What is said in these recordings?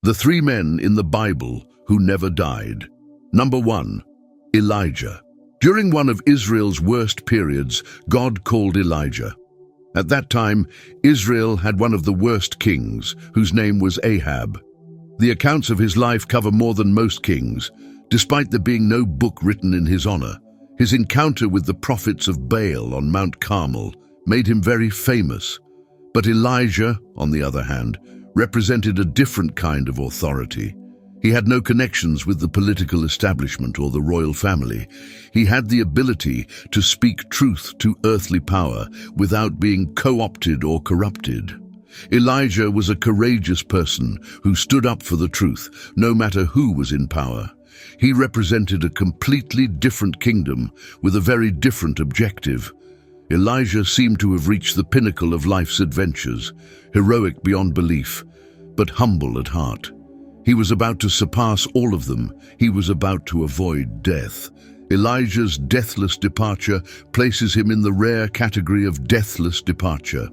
The three men in the Bible who never died. Number 1, Elijah. During one of Israel's worst periods, God called Elijah. At that time, Israel had one of the worst kings, whose name was Ahab. The accounts of his life cover more than most kings, despite there being no book written in his honor. His encounter with the prophets of Baal on Mount Carmel made him very famous. But Elijah, on the other hand, represented a different kind of authority. He had no connections with the political establishment or the royal family. He had the ability to speak truth to earthly power without being co-opted or corrupted. Elijah was a courageous person who stood up for the truth, no matter who was in power. He represented a completely different kingdom with a very different objective. Elijah seemed to have reached the pinnacle of life's adventures, heroic beyond belief, but humble at heart. He was about to surpass all of them. He was about to avoid death. Elijah's deathless departure places him in the rare category of deathless departure.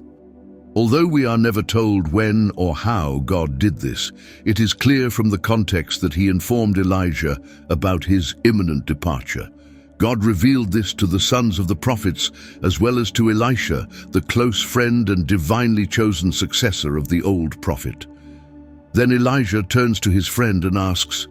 Although we are never told when or how God did this, it is clear from the context that he informed Elijah about his imminent departure. God revealed this to the sons of the prophets as well as to Elisha, the close friend and divinely chosen successor of the old prophet. Then Elijah turns to his friend and asks,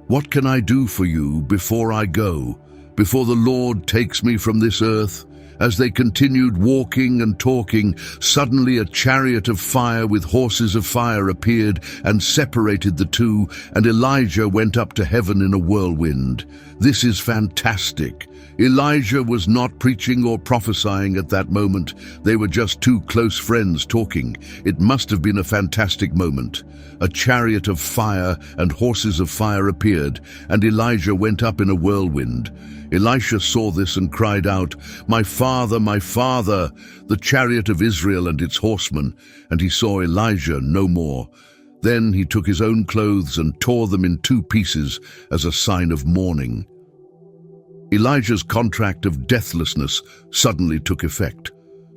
"What can I do for you before I go, before the Lord takes me from this earth?" As they continued walking and talking, suddenly a chariot of fire with horses of fire appeared and separated the two, and Elijah went up to heaven in a whirlwind. This is fantastic. Elijah was not preaching or prophesying at that moment. They were just two close friends talking. It must have been a fantastic moment. A chariot of fire and horses of fire appeared, and Elijah went up in a whirlwind. Elisha saw this and cried out, my father, the chariot of Israel and its horsemen," and he saw Elijah no more. Then he took his own clothes and tore them in 2 pieces as a sign of mourning. Elijah's contract of deathlessness suddenly took effect.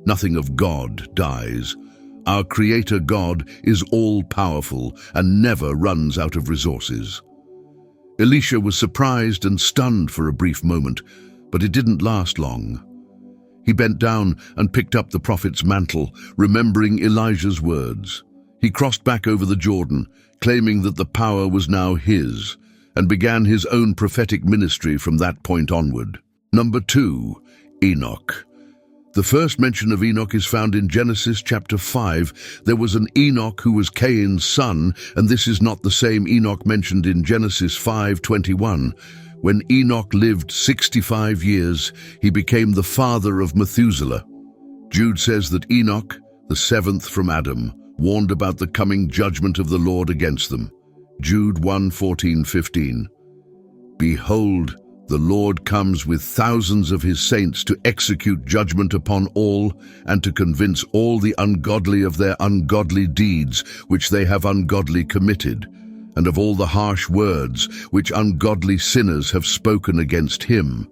Nothing of God dies. Our Creator God is all-powerful and never runs out of resources. Elisha was surprised and stunned for a brief moment, but it didn't last long. He bent down and picked up the prophet's mantle, remembering Elijah's words. He crossed back over the Jordan, claiming that the power was now his, and began his own prophetic ministry from that point onward. Number 2, Enoch. The first mention of Enoch is found in Genesis chapter 5. There was an Enoch who was Cain's son, and this is not the same Enoch mentioned in Genesis 5:21. When Enoch lived 65 years, he became the father of Methuselah. Jude says that Enoch, the 7th from Adam, warned about the coming judgment of the Lord against them. Jude 1:14-15. Behold, the Lord comes with thousands of his saints to execute judgment upon all and to convince all the ungodly of their ungodly deeds which they have ungodly committed, and of all the harsh words which ungodly sinners have spoken against him.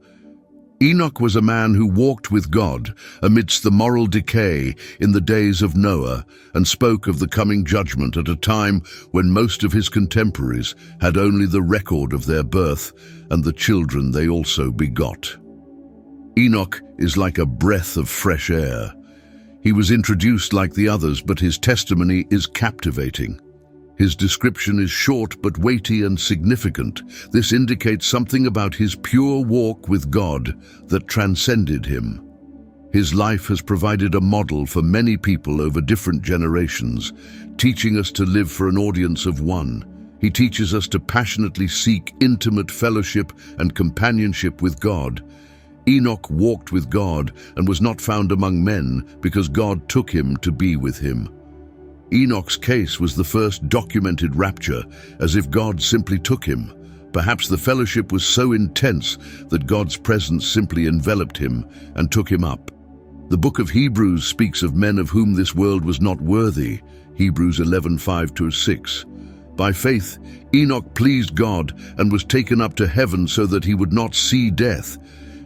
Enoch was a man who walked with God amidst the moral decay in the days of Noah and spoke of the coming judgment at a time when most of his contemporaries had only the record of their birth and the children they also begot. Enoch is like a breath of fresh air. He was introduced like the others, but his testimony is captivating. His description is short but weighty and significant. This indicates something about his pure walk with God that transcended him. His life has provided a model for many people over different generations, teaching us to live for an audience of one. He teaches us to passionately seek intimate fellowship and companionship with God. Enoch walked with God and was not found among men because God took him to be with him. Enoch's case was the first documented rapture, as if God simply took him. Perhaps the fellowship was so intense that God's presence simply enveloped him and took him up. The book of Hebrews speaks of men of whom this world was not worthy, Hebrews 11:5-6. By faith, Enoch pleased God and was taken up to heaven so that he would not see death,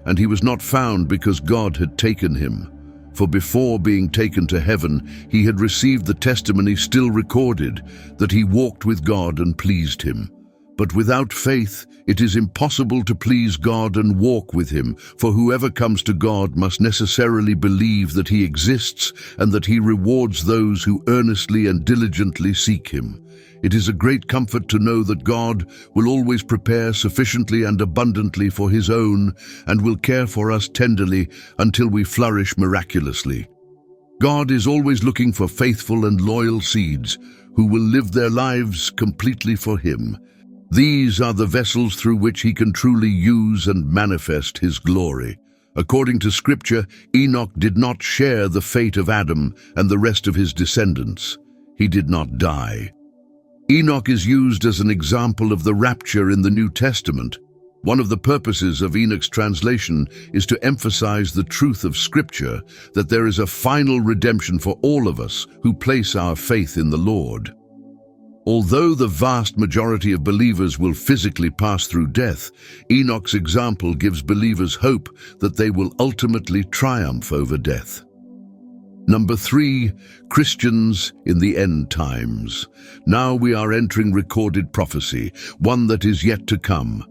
and he was not found because God had taken him. For before being taken to heaven, he had received the testimony still recorded, that he walked with God and pleased him. But without faith, it is impossible to please God and walk with him, for whoever comes to God must necessarily believe that he exists and that he rewards those who earnestly and diligently seek him. It is a great comfort to know that God will always prepare sufficiently and abundantly for his own and will care for us tenderly until we flourish miraculously. God is always looking for faithful and loyal seeds who will live their lives completely for him. These are the vessels through which he can truly use and manifest his glory. According to Scripture, Enoch did not share the fate of Adam and the rest of his descendants. He did not die. Enoch is used as an example of the rapture in the New Testament. One of the purposes of Enoch's translation is to emphasize the truth of Scripture, that there is a final redemption for all of us who place our faith in the Lord. Although the vast majority of believers will physically pass through death, Enoch's example gives believers hope that they will ultimately triumph over death. Number 3, Christians in the end times. Now we are entering recorded prophecy, one that is yet to come.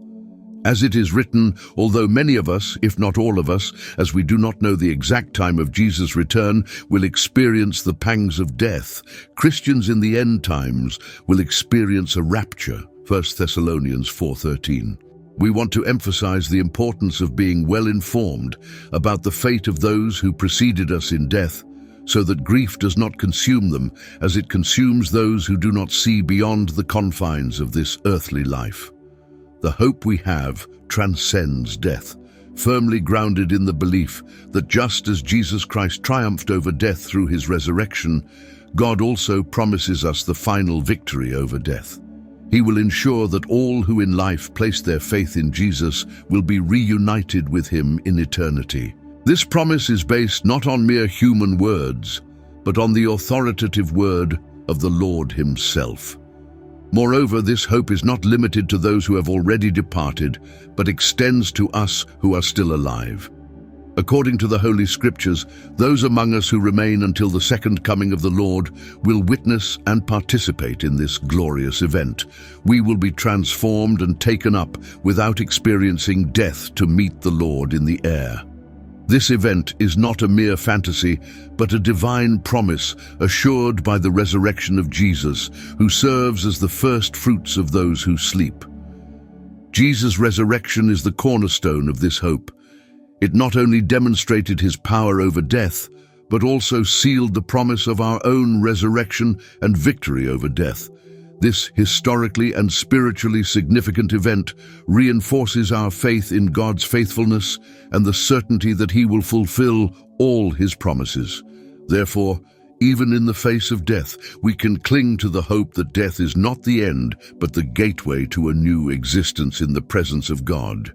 As it is written, although many of us, if not all of us, as we do not know the exact time of Jesus' return, will experience the pangs of death, Christians in the end times will experience a rapture. 1 Thessalonians 4:13. We want to emphasize the importance of being well informed about the fate of those who preceded us in death, so that grief does not consume them as it consumes those who do not see beyond the confines of this earthly life. The hope we have transcends death, firmly grounded in the belief that just as Jesus Christ triumphed over death through his resurrection, God also promises us the final victory over death. He will ensure that all who in life place their faith in Jesus will be reunited with him in eternity. This promise is based not on mere human words, but on the authoritative word of the Lord himself. Moreover, this hope is not limited to those who have already departed, but extends to us who are still alive. According to the Holy Scriptures, those among us who remain until the second coming of the Lord will witness and participate in this glorious event. We will be transformed and taken up without experiencing death to meet the Lord in the air. This event is not a mere fantasy, but a divine promise assured by the resurrection of Jesus, who serves as the first fruits of those who sleep. Jesus' resurrection is the cornerstone of this hope. It not only demonstrated his power over death, but also sealed the promise of our own resurrection and victory over death. This historically and spiritually significant event reinforces our faith in God's faithfulness and the certainty that he will fulfill all his promises. Therefore, even in the face of death, we can cling to the hope that death is not the end, but the gateway to a new existence in the presence of God.